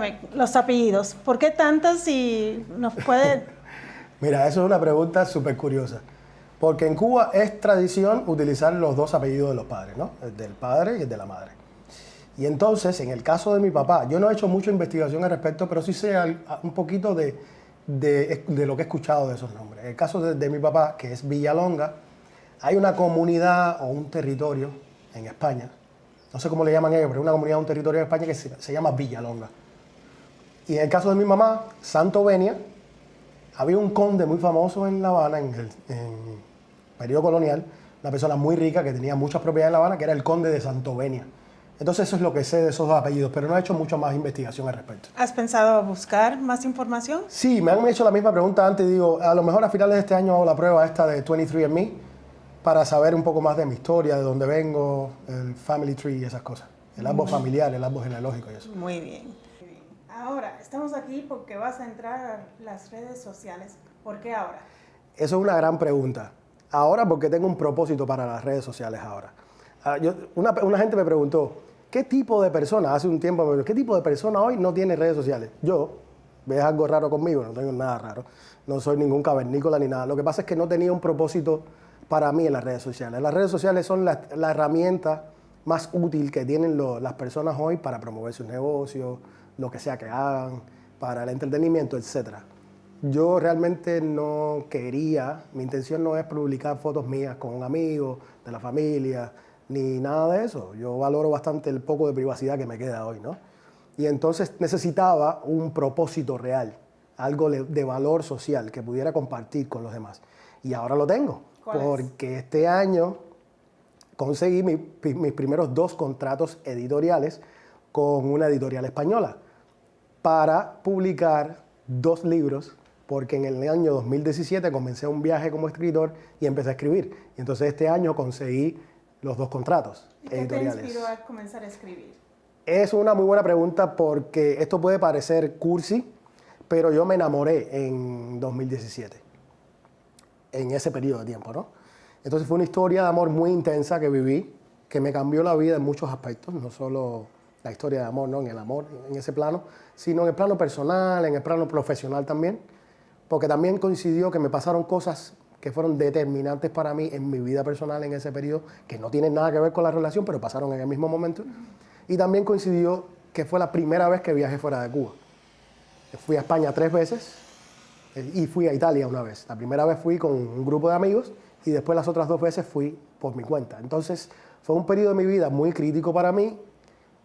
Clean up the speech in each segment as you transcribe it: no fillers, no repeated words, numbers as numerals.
explícame los apellidos. ¿Por qué tantas y nos puede...? Mira, eso es una pregunta súper curiosa. Porque en Cuba es tradición utilizar los dos apellidos de los padres, ¿no? El del padre y el de la madre. Y entonces, en el caso de mi papá, yo no he hecho mucha investigación al respecto, pero sí sé un poquito de lo que he escuchado de esos nombres. En el caso de mi papá, que es Villalonga, hay una comunidad o un territorio en España, no sé cómo le llaman ellos, pero es una comunidad o un territorio en España que se llama Villalonga. Y en el caso de mi mamá, Santovenia, había un conde muy famoso en La Habana, en el periodo colonial, una persona muy rica que tenía muchas propiedades en La Habana, que era el conde de Santovenia. Entonces eso es lo que sé de esos dos apellidos, pero no he hecho mucho más investigación al respecto. ¿Has pensado buscar más información? Sí, me han hecho la misma pregunta antes y digo, a lo mejor a finales de este año hago la prueba esta de 23andMe para saber un poco más de mi historia, de dónde vengo, el family tree y esas cosas. El árbol familiar, el árbol genealógico y eso. Muy bien. Ahora, estamos aquí porque vas a entrar a las redes sociales. ¿Por qué ahora? Eso es una gran pregunta. Ahora porque tengo un propósito para las redes sociales ahora. Una gente me preguntó, ¿qué tipo de persona, hace un tiempo me preguntó, qué tipo de persona hoy no tiene redes sociales? Yo, ves algo raro conmigo, no tengo nada raro, no soy ningún cavernícola ni nada. Lo que pasa es que no tenía un propósito para mí en las redes sociales. Las redes sociales son la herramienta más útil que tienen las personas hoy para promover sus negocios, lo que sea que hagan, para el entretenimiento, etc. Yo realmente no quería, mi intención no es publicar fotos mías con amigos, de la familia, ni nada de eso. Yo valoro bastante el poco de privacidad que me queda hoy, ¿no? Y entonces necesitaba un propósito real, algo de valor social que pudiera compartir con los demás. Y ahora lo tengo, porque este año conseguí mis primeros 2 contratos editoriales con una editorial española para publicar 2 libros, porque en el año 2017 comencé un viaje como escritor y empecé a escribir. Y entonces este año conseguí los 2 contratos editoriales. ¿Qué te inspiró a comenzar a escribir? Es una muy buena pregunta porque esto puede parecer cursi, pero yo me enamoré en 2017, en ese periodo de tiempo, ¿no? Entonces fue una historia de amor muy intensa que viví, que me cambió la vida en muchos aspectos, no solo la historia de amor, ¿no? En el amor, en ese plano, sino en el plano personal, en el plano profesional también, porque también coincidió que me pasaron cosas que fueron determinantes para mí en mi vida personal en ese periodo, que no tienen nada que ver con la relación, pero pasaron en el mismo momento. Y también coincidió que fue la primera vez que viajé fuera de Cuba. Fui a España 3 veces y fui a Italia una vez. La primera vez fui con un grupo de amigos y después las otras 2 veces fui por mi cuenta. Entonces fue un periodo de mi vida muy crítico para mí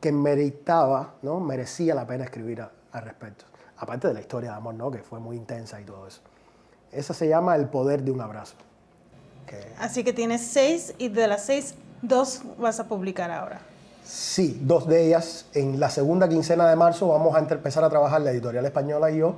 que meritaba, ¿no? Merecía la pena escribir al respecto. Aparte de la historia de amor, ¿no? Que fue muy intensa y todo eso. Esa se llama El poder de un abrazo. Así que tienes 6 y de las 6, 2 vas a publicar ahora. Sí, 2 de ellas. En la segunda quincena de marzo vamos a empezar a trabajar la editorial española y yo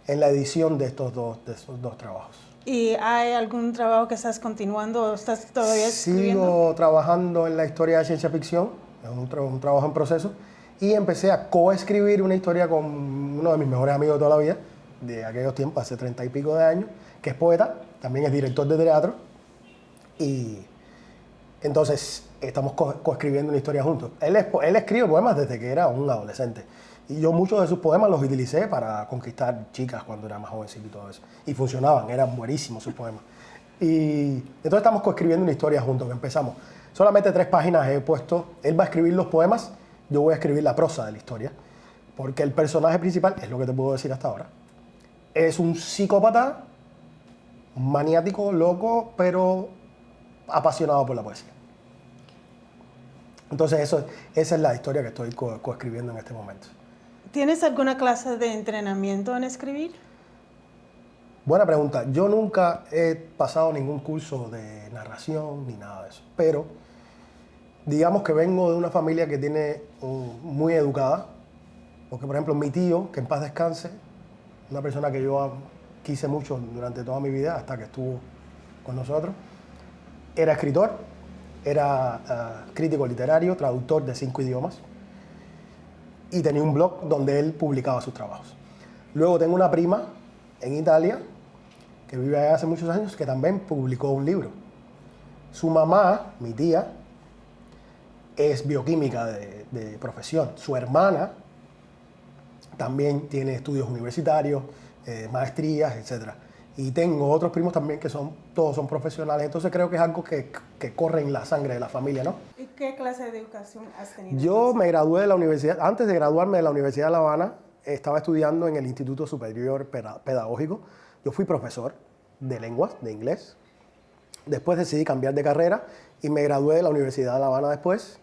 en la edición de esos dos trabajos. ¿Y hay algún trabajo que estás continuando o estás todavía escribiendo? Sigo trabajando en la historia de ciencia ficción, es un trabajo en proceso, y empecé a coescribir una historia con uno de mis mejores amigos de toda la vida, de aquellos tiempos, hace 30 y pico de años, que es poeta, también es director de teatro, y entonces estamos coescribiendo una historia juntos. Él escribe poemas desde que era un adolescente, y yo muchos de sus poemas los utilicé para conquistar chicas cuando era más jovencito y todo eso, y funcionaban, eran buenísimos sus poemas. Y entonces estamos coescribiendo una historia juntos, que empezamos. Solamente 3 páginas he puesto, él va a escribir los poemas, yo voy a escribir la prosa de la historia, porque el personaje principal, es lo que te puedo decir hasta ahora, es un psicópata, un maniático, loco, pero apasionado por la poesía. Entonces esa es la historia que estoy coescribiendo en este momento. ¿Tienes alguna clase de entrenamiento en escribir? Buena pregunta. Yo nunca he pasado ningún curso de narración ni nada de eso, pero digamos que vengo de una familia que tiene muy educada, porque por ejemplo mi tío, que en paz descanse, una persona que yo quise mucho durante toda mi vida hasta que estuvo con nosotros, era escritor, era crítico literario, traductor de 5 idiomas y tenía un blog donde él publicaba sus trabajos. Luego tengo una prima en Italia que vive allá hace muchos años que también publicó un libro. Su mamá, mi tía, es bioquímica de profesión. Su hermana también tiene estudios universitarios, maestrías, etc. Y tengo otros primos también que todos son profesionales, entonces creo que es algo que corre en la sangre de la familia, ¿no? ¿Y qué clase de educación has tenido? Yo me gradué de la universidad, antes de graduarme de la Universidad de La Habana, estaba estudiando en el Instituto Superior Pedagógico. Yo fui profesor de lenguas, de inglés. Después decidí cambiar de carrera y me gradué de la Universidad de La Habana después,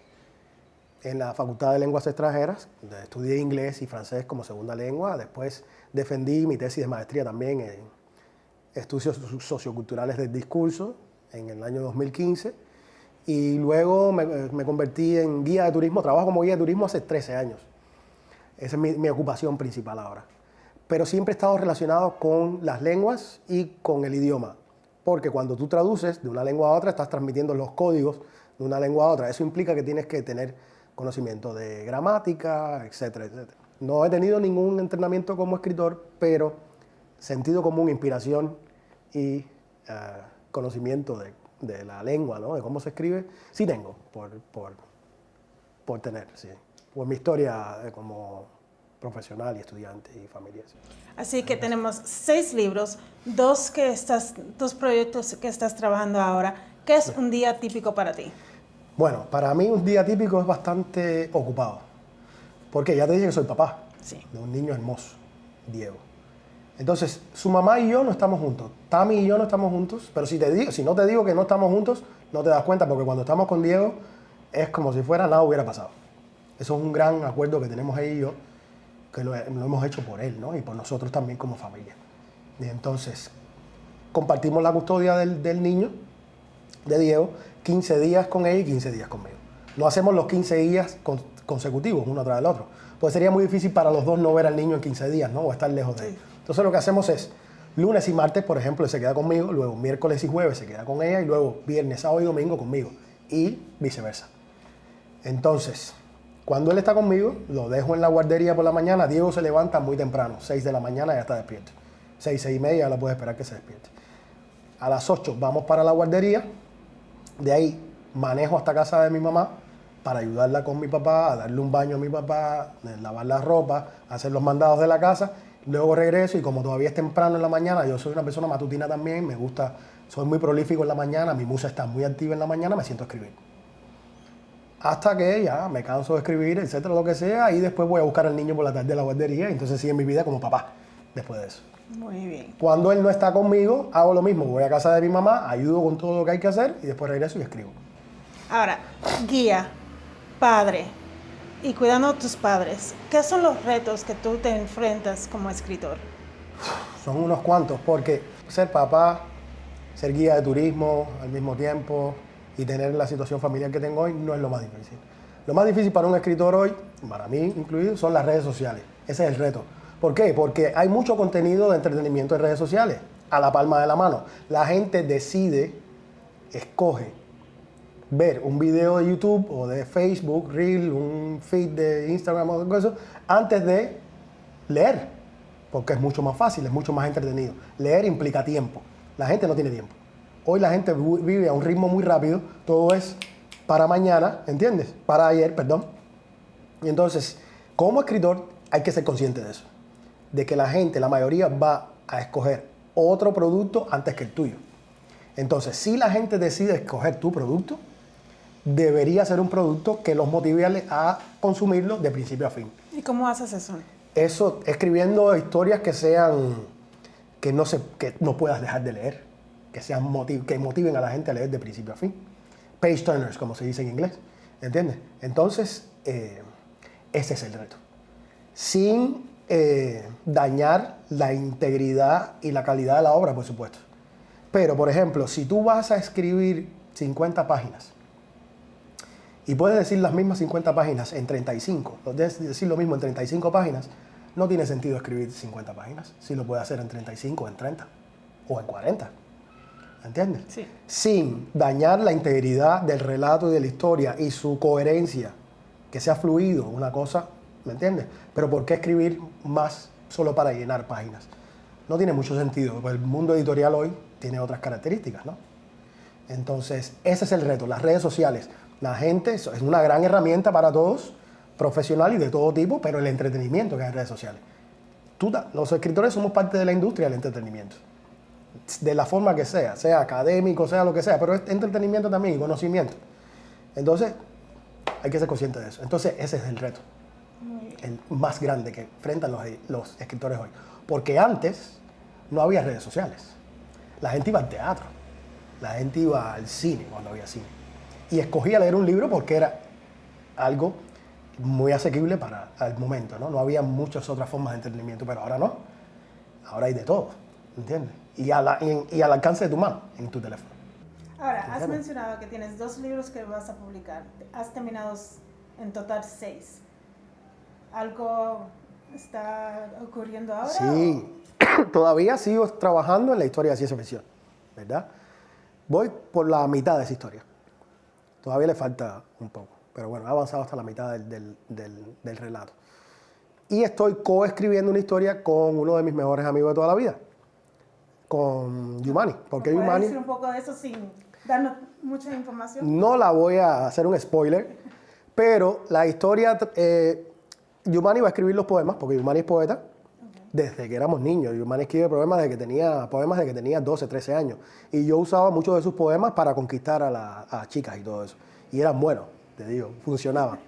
en la Facultad de Lenguas Extranjeras. Estudié inglés y francés como segunda lengua. Después defendí mi tesis de maestría también en estudios socioculturales del discurso en el año 2015. Y luego me convertí en guía de turismo. Trabajo como guía de turismo hace 13 años. Esa es mi ocupación principal ahora. Pero siempre he estado relacionado con las lenguas y con el idioma. Porque cuando tú traduces de una lengua a otra, estás transmitiendo los códigos de una lengua a otra. Eso implica que tienes que tener conocimiento de gramática, etcétera, etcétera. No he tenido ningún entrenamiento como escritor, pero sentido común, inspiración y conocimiento de la lengua, ¿no? De cómo se escribe, sí tengo, por tener, sí. Por mi historia como profesional y estudiante y familia. Sí. Así que tenemos 6 libros, 2 proyectos que estás trabajando ahora. ¿Qué es un día típico para ti? Bueno, para mí un día típico es bastante ocupado. Porque ya te dije que soy papá de un niño hermoso, Diego. Entonces, su mamá y yo no estamos juntos. Tami y yo no estamos juntos. Pero si no te digo que no estamos juntos, no te das cuenta, porque cuando estamos con Diego es como si fuera nada hubiera pasado. Eso es un gran acuerdo que tenemos ella y yo, que lo hemos hecho por él, ¿no? Y por nosotros también como familia. Y entonces, compartimos la custodia del niño, de Diego, 15 días con él y 15 días conmigo. No hacemos los 15 días consecutivos, uno tras el otro. Pues sería muy difícil para los dos no ver al niño en 15 días, ¿no? O estar lejos de él. Entonces lo que hacemos es, lunes y martes, por ejemplo, él se queda conmigo, luego miércoles y jueves se queda con ella, y luego viernes, sábado y domingo conmigo. Y viceversa. Entonces, cuando él está conmigo, lo dejo en la guardería por la mañana. Diego se levanta muy temprano, 6 de la mañana ya está despierto. 6 y media, ya la puede esperar que se despierte. A las 8 vamos para la guardería. De ahí manejo hasta casa de mi mamá para ayudarla con mi papá, a darle un baño a mi papá, lavar la ropa, hacer los mandados de la casa. Luego regreso y como todavía es temprano en la mañana, yo soy una persona matutina también, me gusta, soy muy prolífico en la mañana, mi musa está muy activa en la mañana, me siento a escribir. Hasta que ya me canso de escribir, etcétera, lo que sea, y después voy a buscar al niño por la tarde a la guardería, y entonces sigue mi vida como papá después de eso. Muy bien. Cuando él no está conmigo, hago lo mismo, voy a casa de mi mamá, ayudo con todo lo que hay que hacer, y después regreso y escribo. Ahora, guía, padre, y cuidando a tus padres, ¿qué son los retos que tú te enfrentas como escritor? Son unos cuantos, porque ser papá, ser guía de turismo al mismo tiempo y tener la situación familiar que tengo hoy no es lo más difícil. Lo más difícil para un escritor hoy, para mí incluido, son las redes sociales. Ese es el reto. ¿Por qué? Porque hay mucho contenido de entretenimiento en redes sociales, a la palma de la mano. La gente decide, escoge ver un video de YouTube o de Facebook, Reel, un feed de Instagram o algo eso, antes de leer, porque es mucho más fácil, es mucho más entretenido. Leer implica tiempo. La gente no tiene tiempo. Hoy la gente vive a un ritmo muy rápido, todo es para mañana, ¿entiendes? Para ayer, perdón. Y entonces, como escritor, hay que ser consciente de eso, de que la gente, la mayoría, va a escoger otro producto antes que el tuyo. Entonces, si la gente decide escoger tu producto, debería ser un producto que los motive a consumirlo de principio a fin. ¿Y cómo haces eso? Eso, escribiendo historias que sean, que no puedas dejar de leer, que motiven a la gente a leer de principio a fin. Page turners, como se dice en inglés, ¿entiendes? Entonces, ese es el reto. Sin dañar la integridad y la calidad de la obra, por supuesto. Pero, por ejemplo, si tú vas a escribir 50 páginas y puedes decir las mismas 50 páginas en 35, puedes decir lo mismo en 35 páginas, no tiene sentido escribir 50 páginas si lo puedes hacer en 35, en 30 o en 40. ¿Entiendes? Sí. Sin dañar la integridad del relato y de la historia y su coherencia, que sea fluido, una cosa, ¿me entiendes? Pero ¿por qué escribir más solo para llenar páginas? No tiene mucho sentido, porque el mundo editorial hoy tiene otras características, ¿no? Entonces, ese es el reto, las redes sociales. La gente es una gran herramienta para todos, profesional y de todo tipo, pero el entretenimiento que hay en redes sociales. Los escritores somos parte de la industria del entretenimiento, de la forma que sea académico, sea lo que sea, pero es entretenimiento también y conocimiento. Entonces, hay que ser consciente de eso. Entonces, ese es el reto, el más grande que enfrentan los escritores hoy. Porque antes no había redes sociales. La gente iba al teatro, la gente iba al cine cuando había cine. Y escogía leer un libro porque era algo muy asequible para el momento, ¿no? No había muchas otras formas de entretenimiento, pero ahora no. Ahora hay de todo, ¿entiendes? Y al alcance de tu mano, en tu teléfono. Ahora, has mencionado que tienes 2 libros que vas a publicar. Has terminado en total 6. ¿Algo está ocurriendo ahora? Sí, todavía sigo trabajando en la historia de ciencia ficción, ¿verdad? Voy por la mitad de esa historia. Todavía le falta un poco, pero bueno, he avanzado hasta la mitad del relato. Y estoy coescribiendo una historia con uno de mis mejores amigos de toda la vida, con Yumani. Porque ¿Puedes Yumani, decir un poco de eso sin darnos mucha información? no la voy a hacer un spoiler, pero la historia, Yumani va a escribir los poemas, porque Yumani es poeta, desde que éramos niños. Yumani escribe poemas desde que tenía 12, 13 años. Y yo usaba muchos de sus poemas para conquistar a las chicas y todo eso. Y eran buenos, te digo, funcionaban.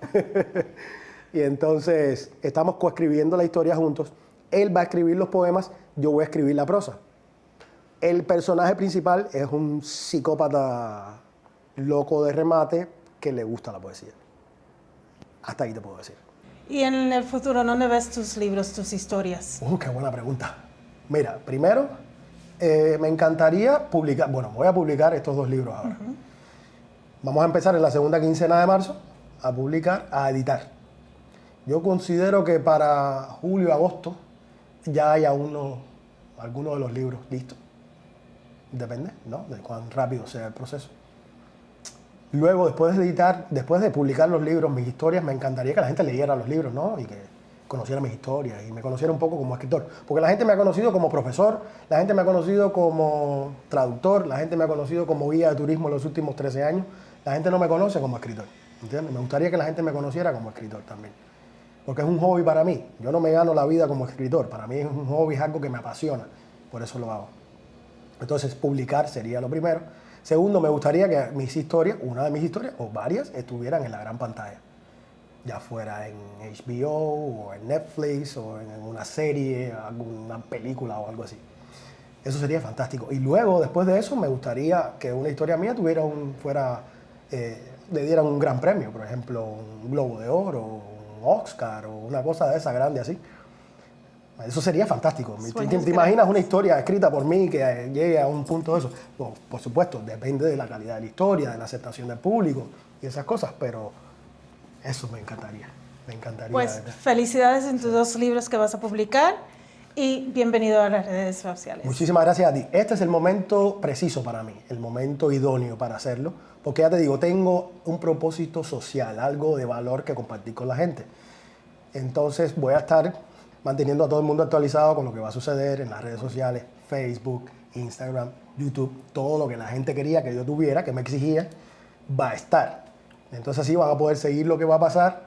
Y entonces estamos coescribiendo la historia juntos. Él va a escribir los poemas, yo voy a escribir la prosa. El personaje principal es un psicópata loco de remate que le gusta la poesía. Hasta ahí te puedo decir. ¿Y en el futuro dónde ves tus libros, tus historias? Qué buena pregunta. Mira, primero, me encantaría publicar, voy a publicar estos 2 libros ahora. Vamos a empezar en la segunda quincena de marzo a publicar, a editar. Yo considero que para julio, agosto, ya haya algunos de los libros listos. Depende, ¿no?, de cuán rápido sea el proceso. Luego, después de editar, después de publicar los libros, mis historias, me encantaría que la gente leyera los libros, ¿no? Y que conociera mis historias y me conociera un poco como escritor. Porque la gente me ha conocido como profesor, la gente me ha conocido como traductor, la gente me ha conocido como guía de turismo en los últimos 13 años. La gente no me conoce como escritor, ¿entiendes? Me gustaría que la gente me conociera como escritor también. Porque es un hobby para mí. Yo no me gano la vida como escritor. Para mí es un hobby, es algo que me apasiona. Por eso lo hago. Entonces, publicar sería lo primero. Segundo, me gustaría que mis historias, una de mis historias, o varias, estuvieran en la gran pantalla. Ya fuera en HBO, o en Netflix, o en una serie, alguna película o algo así. Eso sería fantástico. Y luego, después de eso, me gustaría que una historia mía le dieran un gran premio. Por ejemplo, un Globo de Oro, un Oscar, o una cosa de esa grande así. Eso sería fantástico. ¿Te imaginas una historia escrita por mí que llegue a un punto de eso? Bueno, por supuesto, depende de la calidad de la historia, de la aceptación del público y esas cosas, pero eso me encantaría. Me encantaría. Pues felicidades en tus 2 libros que vas a publicar y bienvenido a las redes sociales. Muchísimas gracias a ti. Este es el momento preciso para mí, el momento idóneo para hacerlo, porque ya te digo, tengo un propósito social, algo de valor que compartir con la gente. Entonces voy a estar manteniendo a todo el mundo actualizado con lo que va a suceder en las redes sociales, Facebook, Instagram, YouTube, todo lo que la gente quería que yo tuviera, que me exigía, va a estar. Entonces así van a poder seguir lo que va a pasar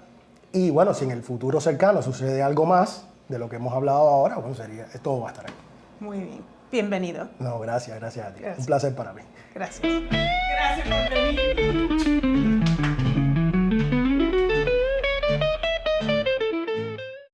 y bueno, si en el futuro cercano sucede algo más de lo que hemos hablado ahora, bueno, todo va a estar ahí. Muy bien, bienvenido. No, gracias a ti. Gracias. Un placer para mí. Gracias. Gracias por venir.